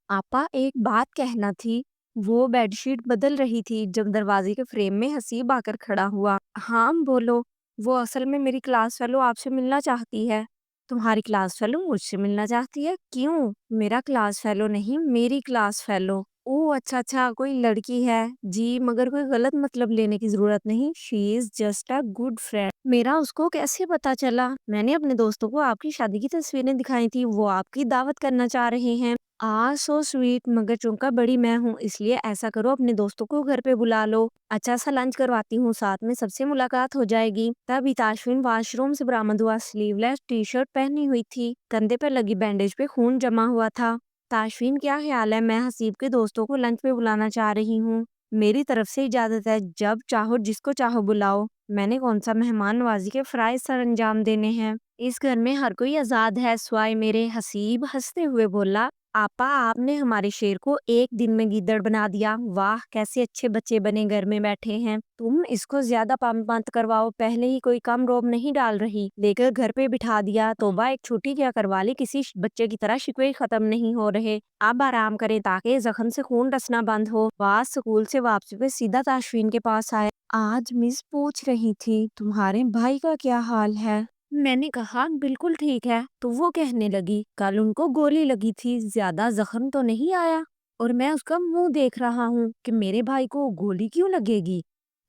आपा एक बात कहना थी। वो बेडशीट बदल रही थी जब दरवाजे के फ्रेम में हसीब आकर खड़ा हुआ। हाँ बोलो। वो असल में मेरी क्लास फेलो आपसे मिलना चाहती है। तुम्हारी क्लास फेलो मुझसे मिलना चाहती है? क्यों? मेरा क्लास फेलो नहीं, मेरी क्लास फेलो। ओह अच्छा अच्छा, कोई लड़की है जी, मगर कोई गलत मतलब लेने की जरूरत नहीं। She is just a good friend. मेरा उसको कैसे पता चला? मैंने अपने दोस्तों को आपकी शादी की तस्वीरें दिखाई थी, वो आपकी दावत करना चाह रहे हैं। सो स्वीट, मगर चूंकि बड़ी मैं हूँ इसलिए ऐसा करो, अपने दोस्तों को घर पे बुला लो। अच्छा सा लंच करवाती हूँ, साथ में सबसे मुलाकात हो जाएगी। तभी ताशविन वॉशरूम से बरामद हुआ। स्लीवलेस टी शर्ट पहनी हुई थी, कंधे पर लगी बैंडेज पे खून जमा हुआ था। ताशविन क्या ख्याल है? मैं हसीब के दोस्तों को लंच पे बुलाना चाह रही हूँ। मेरी तरफ से इजाजत है, जब चाहो जिसको चाहो बुलाओ। मैंने कौन सा मेहमान नवाजी के फराइज सर अंजाम देने हैं? इस घर में हर कोई आजाद है स्वाय मेरे। हसीब हंसते हुए बोला। आपा, आपने हमारे शेर को एक दिन में गीदड़ बना दिया। वाह, कैसे अच्छे बच्चे बने घर में बैठे हैं। तुम इसको ज्यादा पंप मत करवाओ, पहले ही कोई कम रोब नहीं डाल रही, लेकर घर पे बिठा दिया। तोबा, एक छुट्टी क्या करवा ली, किसी बच्चे की तरह शिकवे खत्म नहीं हो रहे। अब आराम करें ताकि जख्म से खून रसना बंद हो। बाज स्कूल से वापसी पे सीधा ताशवीन के पास आए। आज मिस पूछ रही थी तुम्हारे भाई का क्या हाल है। मैंने कहा बिल्कुल ठीक है, तो वो कहने लगी कल उनको गोली लगी थी, ज्यादा जख्म तो नहीं आया। और मैं उसका मुंह देख रहा हूँ कि मेरे भाई को गोली क्यों लगेगी।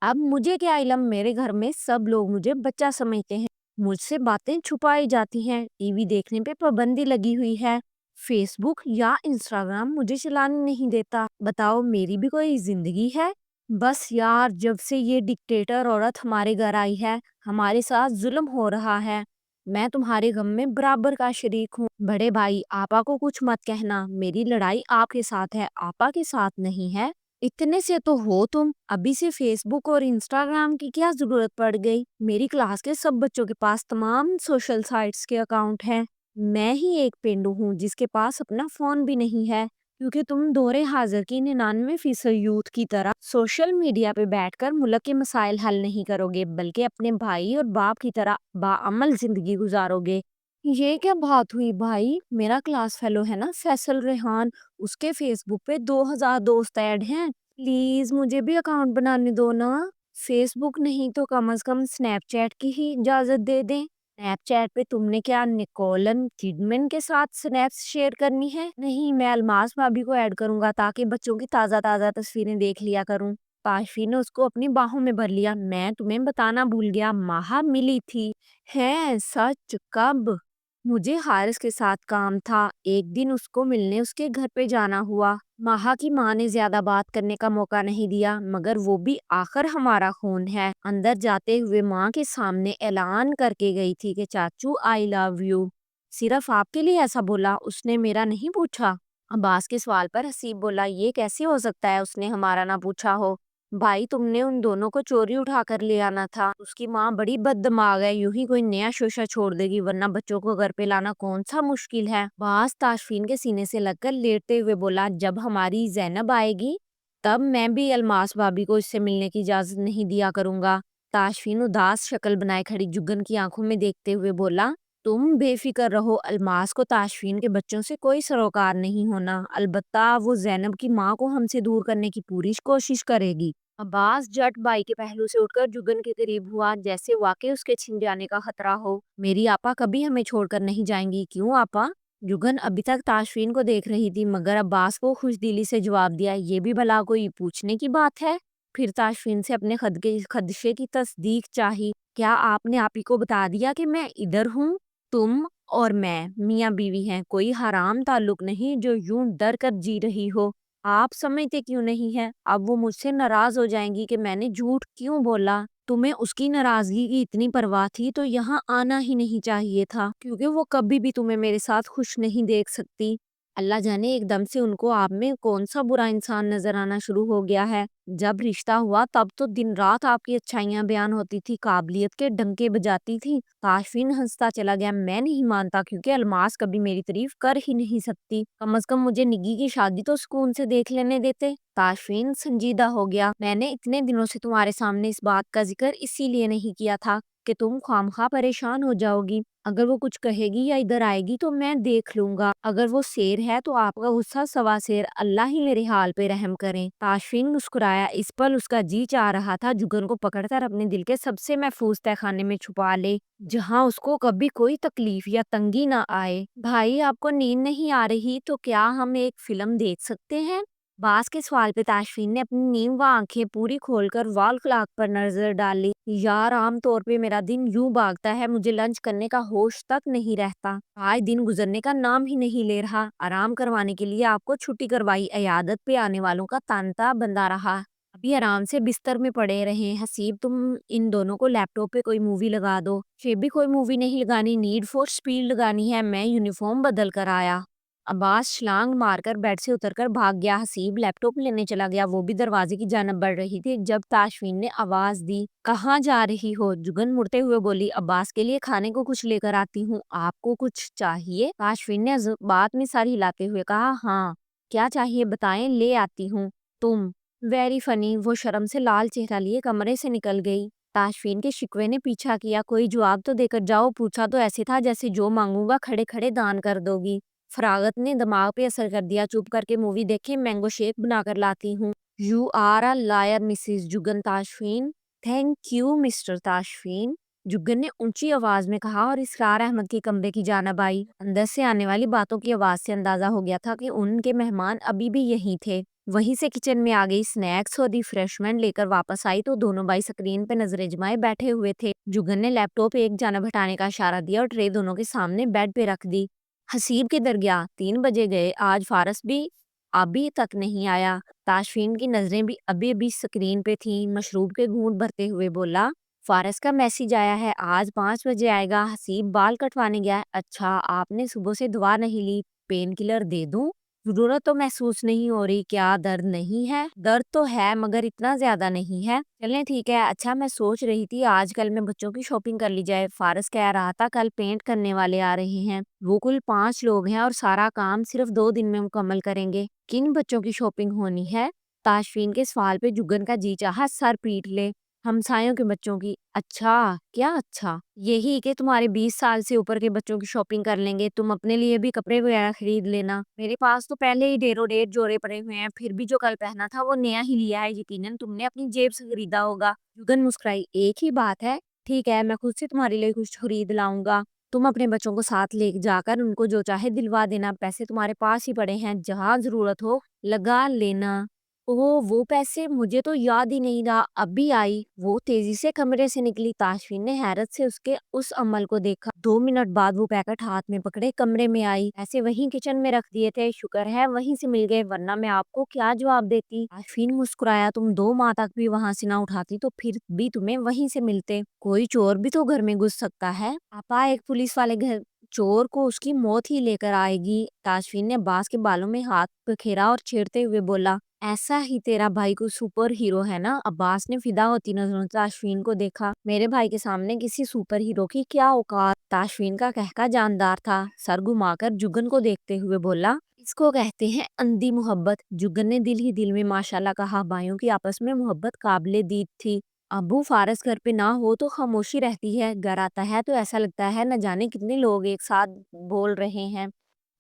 अब मुझे क्या इल्म, मेरे घर में सब लोग मुझे बच्चा समझते हैं। मुझसे बातें छुपाई जाती हैं, टीवी देखने पे पाबंदी लगी हुई है, फेसबुक या इंस्टाग्राम मुझे चलाने नहीं देता। बताओ, मेरी भी कोई जिंदगी है? बस यार, जब से ये डिक्टेटर औरत हमारे घर आई है, हमारे साथ जुल्म हो रहा है। मैं तुम्हारे गम में बराबर का शरीक हूँ। बड़े भाई, आपा को कुछ मत कहना, मेरी लड़ाई आपके साथ है, आपा के साथ नहीं है। इतने से तो हो तुम, अभी से फेसबुक और इंस्टाग्राम की क्या जरूरत पड़ गई? मेरी क्लास के सब बच्चों के पास तमाम सोशल साइट्स के अकाउंट हैं। मैं ही एक पेंडू हूँ जिसके पास अपना फोन भी नहीं है, क्योंकि तुम दोरे हाजिर की 99% यूथ की तरह सोशल मीडिया पे बैठकर मुल्क के मसाइल हल नहीं करोगे, बल्कि अपने भाई और बाप की तरह बाअमल जिंदगी गुजारोगे। ये क्या बात हुई भाई? मेरा क्लास फेलो है ना फैसल रेहान, उसके फेसबुक पे 2000 दोस्त ऐड हैं। प्लीज मुझे भी अकाउंट बनाने दो ना। फेसबुक नहीं तो कम से कम स्नैपचैट की ही इजाजत दे दें। स्नैपचैट पे तुमने क्या निकोलन किडमैन के साथ स्नैप्स शेयर करनी है? नहीं, मैं अलमास भाभी को ऐड करूंगा ताकि बच्चों की ताजा ताजा तस्वीरें देख लिया करूं। पाशवी ने उसको अपनी बाहों में भर लिया। मैं तुम्हें बताना भूल गया, माहा मिली थी। है सच? कब? मुझे हारिस के साथ काम था, एक दिन उसको मिलने उसके घर पे जाना हुआ। माहा की माँ ने ज्यादा बात करने का मौका नहीं दिया, मगर वो भी आखिर हमारा खून है। अंदर जाते हुए माँ के सामने ऐलान करके गई थी कि चाचू आई लव यू। सिर्फ आपके लिए ऐसा बोला, उसने मेरा नहीं पूछा। अब्बास के सवाल पर हसीब बोला, ये कैसे हो सकता है उसने हमारा ना पूछा हो? भाई, तुमने उन दोनों को चोरी उठा कर ले आना था। उसकी माँ बड़ी बददिमाग है, यूं ही कोई नया शोशा छोड़ देगी, वरना बच्चों को घर पे लाना कौन सा मुश्किल है। बास ताशफीन के सीने से लगकर लेटते हुए बोला, जब हमारी जैनब आएगी तब मैं भी अलमास भाभी को इससे मिलने की इजाजत नहीं दिया करूंगा। ताशफीन उदास शक्ल बनाए खड़ी जुगन की आंखों में देखते हुए बोला, तुम बेफिक्र रहो, अलमास को ताशफीन के बच्चों से कोई सरोकार नहीं होना। अलबत्ता वो जैनब की माँ को हमसे दूर करने की पूरी कोशिश करेगी। अब्बास जट बाई के पहलू से उठकर जुगन के करीब हुआ, जैसे वाकई उसके छिन जाने का खतरा हो। मेरी आपा कभी हमें छोड़कर नहीं जाएंगी, क्यों आपा? जुगन अभी तक ताशफीन को देख रही थी, मगर अब्बास को खुशदिली से जवाब दिया, ये भी भला कोई पूछने की बात है? फिर ताशफीन से अपने खदशे की तस्दीक चाही। क्या आपने आप ही को बता दिया कि मैं इधर हूँ? तुम और मैं मियाँ बीवी हैं, कोई हराम ताल्लुक नहीं जो यूं डर कर जी रही हो। आप समझते क्यों नहीं है? अब वो मुझसे नाराज हो जाएंगी कि मैंने झूठ क्यों बोला। तुम्हें उसकी नाराजगी की इतनी परवाह थी तो यहाँ आना ही नहीं चाहिए था, क्योंकि वो कभी भी तुम्हें मेरे साथ खुश नहीं देख सकती। अल्लाह जाने एकदम से उनको आप में कौन सा बुरा इंसान नजर आना शुरू हो गया है। जब रिश्ता हुआ तब तो दिन रात आपकी अच्छाइयां बयान होती थी, काबिलियत के डंके बजाती थी। ताशफीन हंसता चला गया, मैं नहीं मानता, क्योंकि अलमास कभी मेरी तारीफ कर ही नहीं सकती। कम से कम मुझे निग्गी की शादी तो सुकून से देख लेने देते। ताशफीन संजीदा हो गया, मैंने इतने दिनों से तुम्हारे सामने इस बात का जिक्र इसीलिए नहीं किया था کہ تم خوامخواہ پریشان ہو جاؤ گی۔ اگر وہ کچھ کہے گی یا ادھر آئے گی تو میں دیکھ لوں گا، اگر وہ شیر ہے تو آپ کا غصہ سوا شیر، اللہ ہی میرے حال پہ رحم کریں۔ تاشفین مسکرایا، اس پل اس کا جی چاہ رہا تھا جگن کو پکڑ کر اپنے دل کے سب سے محفوظ تہہ خانے میں چھپا لے، جہاں اس کو کبھی کوئی تکلیف یا تنگی نہ آئے۔ بھائی آپ کو نیند نہیں آ رہی تو کیا ہم ایک فلم دیکھ سکتے ہیں؟ باز کے سوال پہ تاشفین نے اپنی نیم و آنکھیں پوری کھول کر وال کلاک پر نظر ڈالی۔ یار عام طور پہ میرا دن یوں بھاگتا ہے، مجھے لنچ کرنے کا ہوش تک نہیں رہتا۔ آج دن گزرنے کا نام ہی نہیں لے رہا۔ آرام کروانے کے لیے آپ کو چھٹی کروائی، عیادت پہ آنے والوں کا تانتا بندہ رہا، ابھی آرام سے بستر میں پڑے رہے۔ حسیب تم ان دونوں کو لیپ ٹاپ پہ کوئی مووی لگا دو۔ شیبی کوئی مووی نہیں لگانی، نیڈ فور سپیڈ لگانی ہے، میں یونیفارم بدل کر آیا۔ عباس چھلانگ مار کر بیڈ سے اتر کر بھاگ گیا۔ حسیب لیپ ٹاپ لینے چلا گیا، وہ بھی دروازے کی جانب بڑھ رہی تھی جب تاشفین نے آواز دی، کہاں جا رہی ہو؟ جگن مڑتے ہوئے بولی، عباس کے لیے کھانے کو کچھ لے کر آتی ہوں، آپ کو کچھ چاہیے؟ تاشفین نے بات میں سر ہلاتے ہوئے کہا، ہاں کیا چاہیے بتائیں، لے آتی ہوں۔ تم ویری فنی، وہ شرم سے لال چہرہ لیے کمرے سے نکل گئی۔ تاشفین کے شکوے نے پیچھا کیا، کوئی جواب تو دے کر جاؤ، پوچھا تو ایسے تھا جیسے جو مانگوں گا کھڑے کھڑے دان کر دو گی۔ فراغت نے دماغ پہ اثر کر دیا، چپ کر کے مووی دیکھیں، مینگو شیک بنا کر لاتی ہوں۔ You are a liar Mrs Jugan Tashfeen. Thank you Mr Tashfeen, Jugan نے اونچی آواز میں کہا اور اسرار احمد کے کمرے کی جانب آئی۔ اندر سے آنے والی باتوں کی آواز سے اندازہ ہو گیا تھا کہ ان کے مہمان ابھی بھی یہیں تھے۔ وہیں سے کچن میں آ گئی، سنیکس اور ریفریشمنٹ لے کر واپس آئی تو دونوں بھائی سکرین پہ نظریں جمائے بیٹھے ہوئے تھے۔ جگن نے لیپ ٹاپ ایک جانب ہٹانے کا اشارہ دیا اور ٹرے دونوں کے سامنے بیڈ پہ رکھ دی۔ حسیب کدھر گیا؟ 3 بجے گئے، آج فارس بھی ابھی تک نہیں آیا۔ تاشفین کی نظریں بھی ابھی سکرین پہ تھیں، مشروب کے گھونٹ بھرتے ہوئے بولا، فارس کا میسج آیا ہے، آج 5 بجے آئے گا۔ حسیب بال کٹوانے گیا ہے، اچھا آپ نے صبح سے دوا نہیں لی، پین کلر دے دوں؟ ضرورت تو محسوس نہیں ہو رہی، کیا درد نہیں ہے؟ درد تو ہے مگر اتنا زیادہ نہیں ہے، چلیں ٹھیک ہے۔ اچھا میں سوچ رہی تھی آج کل میں بچوں کی شاپنگ کر لی جائے، فارس کہہ رہا تھا کل پینٹ کرنے والے آ رہے ہیں، وہ کل 5 لوگ ہیں اور سارا کام صرف 2 دن میں مکمل کریں گے۔ کن بچوں کی شاپنگ ہونی ہے؟ تاشفین کے سوال پہ جگن کا جی چاہا سر پیٹ لے، ہمسایوں کے بچوں کی۔ اچھا کیا اچھا؟ یہی کہ تمہارے 20 سال سے اوپر کے بچوں کی شاپنگ کر لیں گے، تم اپنے لیے بھی کپڑے وغیرہ خرید لینا، میرے پاس تو پہلے ہی ڈیرو ڈیر جوڑے پڑے ہوئے ہیں، پھر بھی جو کل پہنا تھا وہ نیا ہی لیا ہے، یقیناً تم نے اپنی جیب سے خریدا ہوگا۔ جگن مسکرائی، ایک ہی بات ہے، ٹھیک ہے میں خود سے تمہارے لیے کچھ خرید لاؤں گا، تم اپنے بچوں کو ساتھ لے جا کر ان کو جو چاہے دلوا دینا، پیسے تمہارے پاس ہی پڑے ہیں، جہاں ضرورت ہو لگا لینا۔ وہ پیسے مجھے تو یاد ہی نہیں رہا، ابھی آئی۔ وہ تیزی سے کمرے سے نکلی۔ تاشفین نے حیرت سے اس کے اس عمل کو دیکھا، 2 منٹ بعد وہ پیکٹ ہاتھ میں پکڑے کمرے میں آئی۔ ایسے وہیں کچن میں رکھ دیے تھے، شکر ہے وہیں سے مل گئے ورنہ میں آپ کو کیا جواب دیتی؟ تاشفین مسکرایا، تم 2 ماہ تک بھی وہاں سے نہ اٹھاتی تو پھر بھی تمہیں وہیں سے ملتے، کوئی چور بھی تو گھر میں گھس سکتا ہے، آپا ایک پولیس والے گھر چور کو اس کی موت ہی لے کر آئے گی۔ تاشفین نے عباس کے بالوں میں ہاتھ پکھیرا اور چھیڑتے ہوئے بولا، ایسا ہی تیرا بھائی کو سپر ہیرو ہے نا؟ عباس نے فدا ہوتی نظروں سے تاشفین کو دیکھا، میرے بھائی کے سامنے کسی سپر ہیرو کی کیا اوقات؟ تاشفین کا کہکا جاندار تھا، سر گھما کر جگن کو دیکھتے ہوئے بولا، اس کو کہتے ہیں اندھی محبت۔ جگن نے دل ہی دل میں ماشاءاللہ کہا، بھائیوں کی آپس میں محبت قابل دید تھی۔ ابو فارس گھر پہ نہ ہو تو خاموشی رہتی ہے، گھر آتا ہے تو ایسا لگتا ہے نہ جانے کتنے لوگ ایک ساتھ بول رہے ہیں۔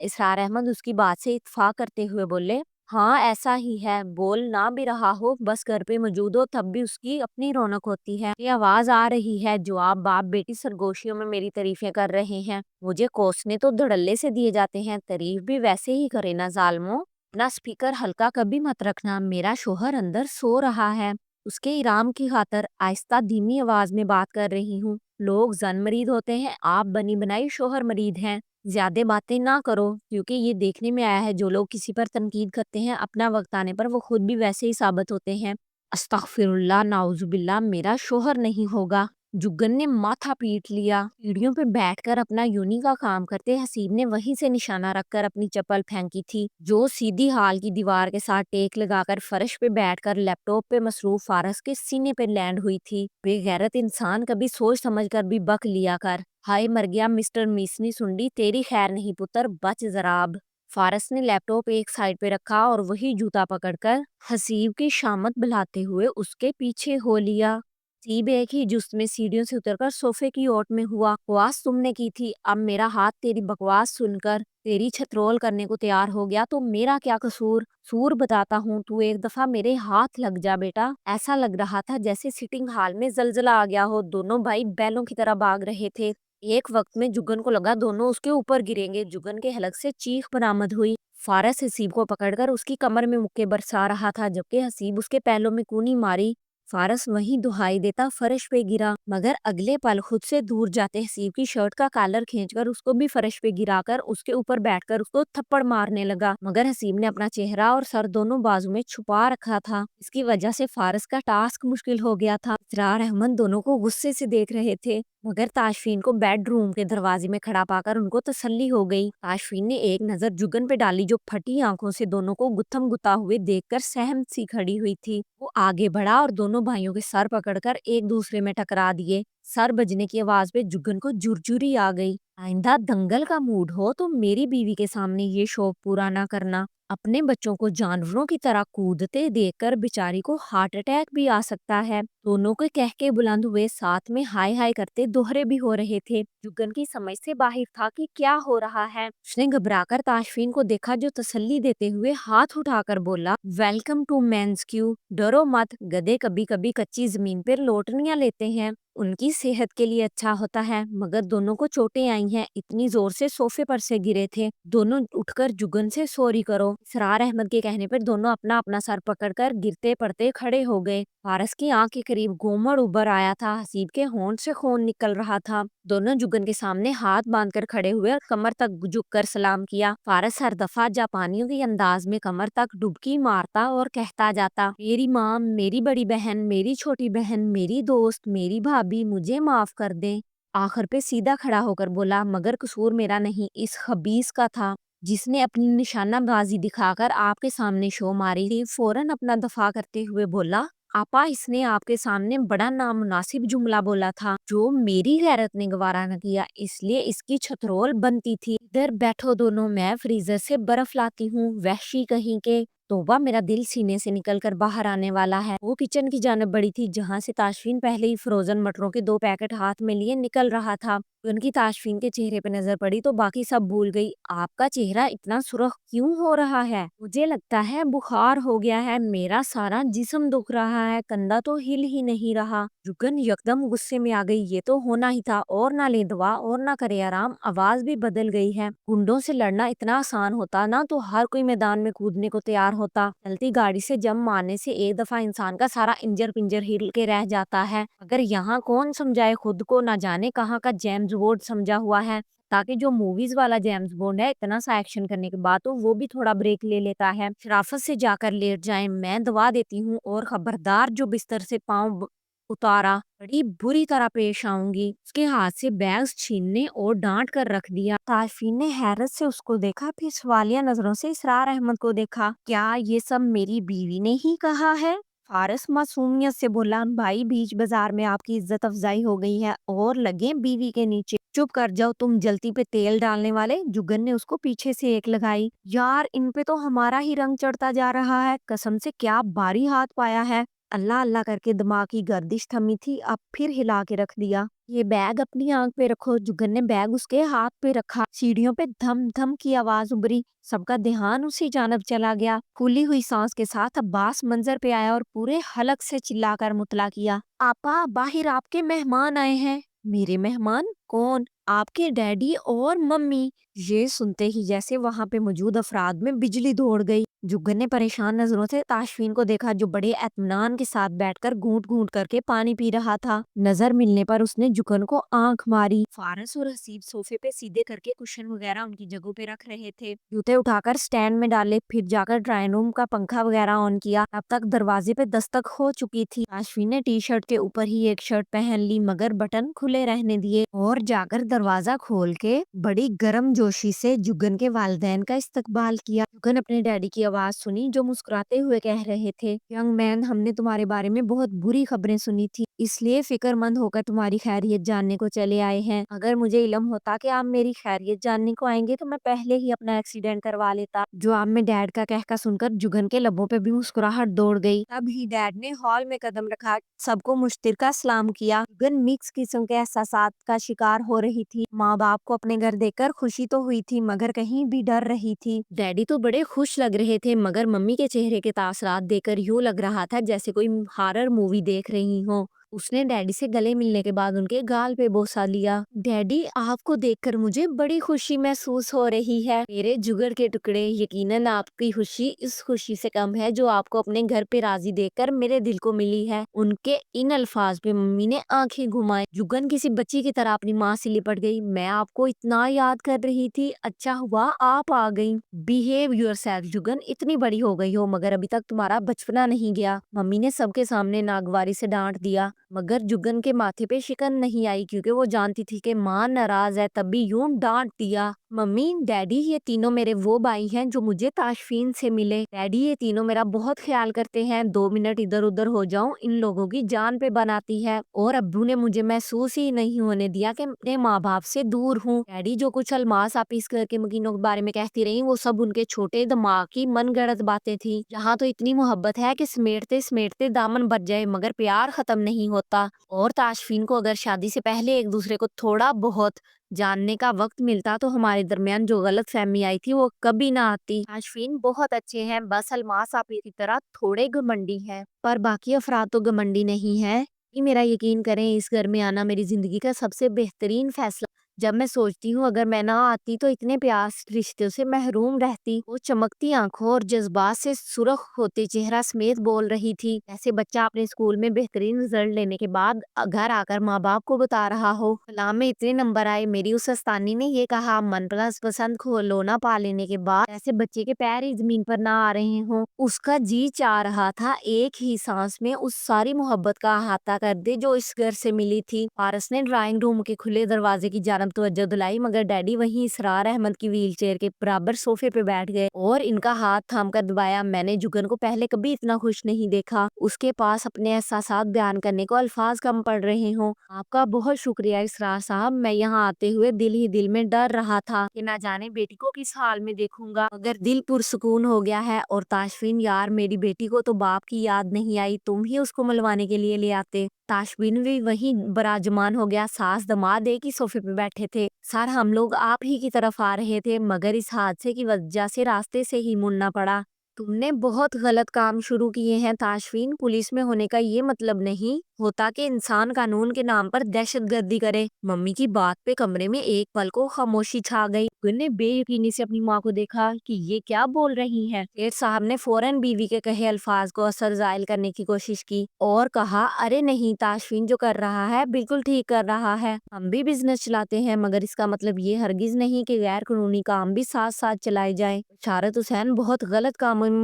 اسرار احمد اس کی بات سے اتفاق کرتے ہوئے بولے، ہاں ایسا ہی ہے، بول نہ بھی رہا ہو بس گھر پہ موجود ہو تب بھی اس کی اپنی رونق ہوتی ہے۔ یہ آواز آ رہی ہے، جو آپ باپ بیٹی سرگوشیوں میں میری تعریفیں کر رہے ہیں، مجھے کوسنے تو دھڑلے سے دیے جاتے ہیں، تعریف بھی ویسے ہی کرے نا ظالموں۔ نا سپیکر ہلکا کبھی مت رکھنا، میرا شوہر اندر سو رہا ہے، اس کے آرام کی خاطر آہستہ دھیمی آواز میں بات کر رہی ہوں، لوگ زن مرید ہوتے ہیں، آپ بنی بنائی شوہر مرید ہیں، زیادہ باتیں نہ کرو، کیونکہ یہ دیکھنے میں آیا ہے جو لوگ کسی پر تنقید کرتے ہیں اپنا وقت آنے پر وہ خود بھی ویسے ہی ثابت ہوتے ہیں۔ استغفر اللہ، نعوذ باللہ، میرا شوہر نہیں ہوگا۔ جگن نے ماتھا پیٹ لیا۔ سیڑھیوں پہ بیٹھ کر اپنا یونی کا کام کرتے حسیب نے وہیں سے نشانہ رکھ کر اپنی چپل پھینکی تھی، جو سیدھی ہال کی دیوار کے ساتھ ٹیک لگا کر فرش پہ بیٹھ کر لیپ ٹاپ پہ مصروف فارس کے سینے پہ لینڈ ہوئی تھی۔ بے غیرت انسان، کبھی سوچ سمجھ کر بھی بک لیا کر۔ ہائے مر گیا مسٹر میسنی سنڈی، تیری خیر نہیں پتر، بچ ذرا اب۔ فارس نے لیپ ٹاپ ایک سائڈ پہ رکھا اور وہی جوتا پکڑ کر حسیب کی شامت بلاتے ہوئے اس کے پیچھے ہو لیا۔ सीब एक ही जुस्त में सीढ़ियों से उतरकर सोफे की ओट में हुआ। बकवास तुमने की थी, अब मेरा हाथ तेरी बकवास सुनकर तेरी छत्रोल करने को तैयार हो गया, तो मेरा क्या कसूर? सूर बताता हूँ, तू एक दफा मेरे हाथ लग जा बेटा। ऐसा लग रहा था जैसे सिटिंग हॉल में जलजला आ गया हो। दोनों भाई बैलों की तरह भाग रहे थे। एक वक्त में जुगन को लगा दोनों उसके ऊपर गिरेंगे। जुगन के हलक से चीख बरामद हुई। फारस हसीब को पकड़कर उसकी कमर में मुक्के बरसा रहा था, जबकि हसीब उसके पैरों में कूनी मारी। फारस वहीं दुहाई देता फर्श पे गिरा, मगर अगले पल खुद से दूर जाते हसीब की शर्ट का कॉलर खींचकर उसको भी फर्श पे गिराकर उसके ऊपर बैठकर उसको थप्पड़ मारने लगा। मगर हसीब ने अपना चेहरा और सर दोनों बाजू में छुपा रखा था। इसकी वजह से फारस का टास्क मुश्किल हो गया था। इसरार अहमद दोनों को गुस्से से देख रहे थे, मगर ताशफीन को बेडरूम के दरवाजे में खड़ा पाकर उनको तसल्ली हो गई। ताशफीन ने एक नजर जुगन पे डाली, जो फटी आंखों से दोनों को गुत्थम गुता हुए देखकर सहम सी खड़ी हुई थी। वो आगे बढ़ा और दोनों भाइयों के सर पकड़कर एक दूसरे में टकरा दिए। सर बजने की आवाज पे जुगन को झुरझुरी आ गई। आइंदा दंगल का मूड हो तो मेरी बीवी के सामने ये शौक पूरा ना करना। अपने बच्चों को जानवरों की तरह कूदते देखकर बेचारी को हार्ट अटैक भी आ सकता है। दोनों के कह के बुलंद हुए साथ में हाय हाय करते दोहरे भी हो रहे थे। जुगन की समझ से बाहर था कि क्या हो रहा है। उसने घबराकर ताशफीन को देखा, जो तसल्ली देते हुए हाथ उठाकर बोला, वेलकम टू मेंस क्यू। डरो मत, गधे कभी कभी कच्ची जमीन पर लोटनियां लेते हैं, उनकी सेहत के लिए अच्छा होता है। मगर दोनों को चोटें आई हैं, इतनी जोर से सोफे पर से गिरे थे। दोनों उठकर जुगन से सॉरी करो। इसरार अहमद के कहने पर दोनों अपना अपना सर पकड़कर गिरते पड़ते खड़े हो गए। फारस की आंख के करीब गोमड़ उबर आया था। हसीब के होंठ से खून निकल रहा था। दोनों जुगन के सामने हाथ बांधकर खड़े हुए और कमर तक झुककर सलाम किया। फारस हर दफा जापानियों के अंदाज में कमर तक डुबकी मारता और कहता जाता, मेरी माँ, मेरी बड़ी बहन, मेरी छोटी बहन, मेरी दोस्त, मेरी भाभी, मुझे माफ कर दे। आखिर पे सीधा खड़ा होकर बोला, मगर कसूर मेरा नहीं, इस खबीस का था, जिसने अपनी निशानाबाजी दिखाकर आपके सामने शो मारी थी। फौरन अपना दफा करते हुए बोला, आपा, इसने आपके सामने बड़ा नामुनासिब जुमला बोला था, जो मेरी गैरत ने गवारा न किया, इसलिए इसकी छतरोल बनती थी। इधर बैठो दोनों, मैं फ्रीजर से बर्फ लाती हूँ। वहशी कहीं के। तोबा, मेरा दिल सीने से निकलकर बाहर आने वाला है। वो किचन की जानब बढ़ी थी, जहाँ से ताशफीन पहले ही फ्रोजन मटरों के 2 पैकेट हाथ में लिए निकल रहा था। उनकी ताशफीन के चेहरे पे नजर पड़ी तो बाकी सब भूल गई। आपका चेहरा इतना सुर्ख क्यों हो रहा है? मुझे लगता है बुखार हो गया है, मेरा सारा जिस्म दुख रहा है, कंधा तो हिल ही नहीं रहा। जुगन यकदम गुस्से में आ गई। ये तो होना ही था, और ना ले दवा और ना करे आराम। आवाज भी बदल गई है। गुंडों से लड़ना इतना आसान होता ना तो हर कोई मैदान में कूदने को तैयार होता। चलती गाड़ी से जम मारने से एक दफा इंसान का सारा इंजर पिंजर हिल के रह जाता है। अगर यहाँ कौन समझाए खुद को, ना जाने कहाँ का जेम्स बॉन्ड समझा हुआ है, ताकि जो मूवीज वाला जेम्स बॉन्ड है, इतना सा एक्शन करने के बाद तो वो भी थोड़ा ब्रेक ले लेता है। शराफत से जाकर लेट जाए, मैं दवा देती हूँ, और खबरदार जो बिस्तर से पाँव उतारा, बड़ी बुरी तरह पेश आऊंगी। उसके हाथ से बैग्स छीनने और डांट कर रख दिया। ताशफीन ने हैरत से उसको देखा, फिर सवालिया नजरों से इसरार अहमद को देखा। क्या ये सब मेरी बीवी ने ही कहा है? फारस मासूमियत से बोला, भाई, बीच बाजार में आपकी इज्जत अफजाई हो गई है और लगे बीवी के नीचे। चुप कर जाओ तुम जलती पे तेल डालने वाले। जुगन ने उसको पीछे से एक लगाई। यार, इन पे तो हमारा ही रंग चढ़ता जा रहा है, कसम से क्या भारी हाथ पाया है। अल्लाह अल्लाह करके दिमाग की गर्दिश थमी थी, अब फिर हिला के रख दिया। ये बैग अपनी आंख पे रखो। जुगन ने बैग उसके हाथ पे रखा। सीढ़ियों पे धम धम की आवाज उभरी। सबका ध्यान उसी जानब चला गया। फूली हुई सांस के साथ अब्बास मंजर पे आया और पूरे हलक से चिल्लाकर मुतला किया, आपा, बाहर आपके मेहमान आए हैं। मेरे मेहमान? कौन? आपके डैडी और मम्मी। ये सुनते ही जैसे वहां पे मौजूद अफराद में बिजली दौड़ गई। जुगन ने परेशान नजरों से ताशफीन को देखा, जो बड़े एतमान के साथ बैठकर घूंट घूंट करके पानी पी रहा था। नजर मिलने पर उसने जुगन को आंख मारी। फारस और हसीब सोफे पे सीधे करके कुशन वगैरह उनकी जगहों पे रख रहे थे। जूते उठाकर स्टैंड में डाले, फिर जाकर ड्राइंग रूम का पंखा वगैरह ऑन किया। अब तक दरवाजे पे दस्तक हो चुकी थी। ताशफीन ने टी शर्ट के ऊपर ही एक शर्ट पहन ली, मगर बटन खुले रहने दिए, और जाकर दरवाजा खोल के बड़ी गर्म जोशी से जुगन के वालिदैन का इस्तकबाल किया। जुगन अपने डैडी की आवाज सुनी जो मुस्कुराते हुए कह रहे थे, यंग मैन, हमने तुम्हारे बारे में बहुत बुरी खबरें सुनी थी, इसलिए फिक्रमंद होकर तुम्हारी खैरियत जानने को चले आए हैं। अगर मुझे इल्म होता कि आप मेरी खैरियत जानने को आएंगे तो मैं पहले ही अपना एक्सीडेंट करवा लेता। जवाब में डैड का कहका सुनकर जुगन के लबों पे भी मुस्कुराहट दौड़ गई। तभी डैड ने हॉल में कदम रखा, सबको मुश्तिरका सलाम किया। जुगन मिक्स किस्म के एहसासात का शिकार हो रही थी। माँ बाप को अपने घर देखकर खुशी तो हुई थी मगर कहीं भी डर रही थी। डैडी तो बड़े खुश लग रहे थे मगर मम्मी के चेहरे के तासरात देखकर यूं लग रहा था जैसे कोई हॉरर मूवी देख रही हो। उसने डैडी से गले मिलने के बाद उनके गाल पे बोसा लिया। डैडी, आपको देखकर मुझे बड़ी खुशी महसूस हो रही है। मेरे जुगर के टुकड़े, यकीनन आपकी खुशी इस खुशी से कम है जो आपको अपने घर पे राजी देखकर मेरे दिल को मिली है। उनके इन अल्फाज पे मम्मी ने आंखें घुमाई। जुगन किसी बच्ची की तरह अपनी माँ से लिपट गई। मैं आपको इतना याद कर रही थी, अच्छा हुआ आप आ गई। बिहेव योरसेल्फ जुगन, इतनी बड़ी हो गई हो मगर अभी तक तुम्हारा बचपना नहीं गया। मम्मी ने सबके सामने नागवारी से डांट दिया मगर जुगन के माथे पे शिकन नहीं आई क्योंकि वो जानती थी कि माँ नाराज है, तब भी यूं डांट दिया। मम्मी, डैडी, ये तीनों मेरे वो भाई हैं जो मुझे ताशफीन से मिले। डैडी, ये तीनों मेरा बहुत ख्याल करते हैं, 2 मिनट इधर उधर हो जाऊं इन लोगों की जान पे बनाती है। और अब्बू ने मुझे महसूस ही नहीं होने दिया कि अपने माँ बाप से दूर हूँ। डैडी, जो कुछ अलमास आप इस घर के मकीनों के बारे में कहती रही वो सब उनके छोटे दिमाग की मनगढ़ंत बातें थी। यहाँ तो इतनी मोहब्बत है कि समेटते समेटते दामन बच जाए मगर प्यार खत्म नहीं होता। और ताशफीन को अगर शादी से पहले एक दूसरे को थोड़ा बहुत जानने का वक्त मिलता तो हमारे दरमियान जो गलत फहमी आई थी वो कभी ना आती। ताशफीन बहुत अच्छे हैं, बस अलमास आप की तरह थोड़े घमंडी हैं, पर बाकी अफराद तो घमंडी नहीं है। ये मेरा यकीन करें, इस घर में आना मेरी जिंदगी का सबसे बेहतरीन फैसला। जब मैं सोचती हूँ अगर मैं ना आती तो इतने प्यार रिश्तों से महरूम रहती। वो चमकती आंखों और जज्बात से सुर्ख होते चेहरा समेत बोल रही थी जैसे बच्चा अपने स्कूल में बेहतरीन रिजल्ट लेने के बाद घर आकर माँ बाप को बता रहा हो, कलाम में इतने नंबर आए। मेरी उस अस्तानी ने ये कहा, मन पसंद खिलौना पा लेने के बाद ऐसे बच्चे के पैर ही जमीन पर ना आ रहे हों। उसका जी चाह रहा था एक ही सांस में उस सारी मोहब्बत का अहाता कर दे जो इस घर से मिली थी। पारस ने ड्राइंग रूम के खुले दरवाजे की जानब तवज्जो दिलाई मगर डैडी वहीं इसरार अहमद की व्हील चेयर के बराबर सोफे पे बैठ गए और इनका हाथ थाम कर दबाया। मैंने जुगन को पहले कभी इतना खुश नहीं देखा। उसके पास अपने एहसासात बयान करने को अल्फाज कम पड़ रहे हों। आपका बहुत शुक्रिया इसरार साहब, मैं यहाँ आते हुए दिल ही दिल में डर रहा था कि ना जाने बेटी को किस हाल में देखूंगा, मगर दिल पुरसुकून हो गया है। और ताशफीन यार, मेरी बेटी को तो बाप की याद नहीं आई, तुम ही उसको मिलवाने के लिए ले आते। ताशबीन भी वहीं बराजमान हो गया। सास दमाद एक ही सोफे पे बैठे थे। सर, हम लोग आप ही की तरफ आ रहे थे मगर इस हादसे की वजह से रास्ते से ही मुड़ना पड़ा। तुमने बहुत गलत काम शुरू किए हैं ताशफीन। पुलिस में होने का ये मतलब नहीं होता कि इंसान कानून के नाम पर दहशतगर्दी करे। मम्मी की बात पे कमरे में एक पल को खामोशी छा गई। ने बेयकीनी से अपनी माँ को देखा कि ये क्या बोल रही हैं। सेठ साहब ने फौरन बीवी के कहे अल्फाज को असर जायल करने की कोशिश की और कहा, अरे नहीं, ताशफीन जो कर रहा है बिल्कुल ठीक कर रहा है। हम भी बिजनेस चलाते हैं मगर इसका मतलब ये हरगिज नहीं कि गैर कानूनी काम भी साथ साथ चलाए जाएं। बशारत हुसैन बहुत गलत कामों में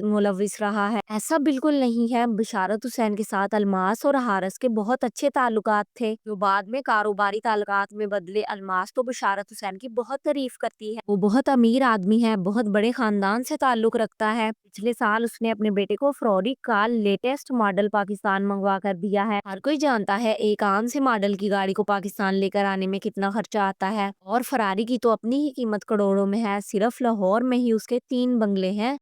मुलविस रहा है। ऐसा बिल्कुल नहीं है। बशारत हुसैन के साथ अलमास और हारस के बहुत अच्छे ताल्लुकात थे जो बाद में कारोबारी ताल्लुकात में बदले। अलमास तो बशारत हुसैन की बहुत तारीफ करती है। वो बहुत अमीर आदमी है, बहुत बड़े खानदान से ताल्लुक रखता है। पिछले साल उसने अपने बेटे को फरौरी का लेटेस्ट मॉडल पाकिस्तान मंगवा कर दिया है। हर कोई जानता है एक आम से मॉडल की गाड़ी को पाकिस्तान लेकर आने में कितना खर्चा आता है और फरारी की तो अपनी ही कीमत करोड़ों में है। सिर्फ लाहौर में ही उसके 3 बंगले हैं।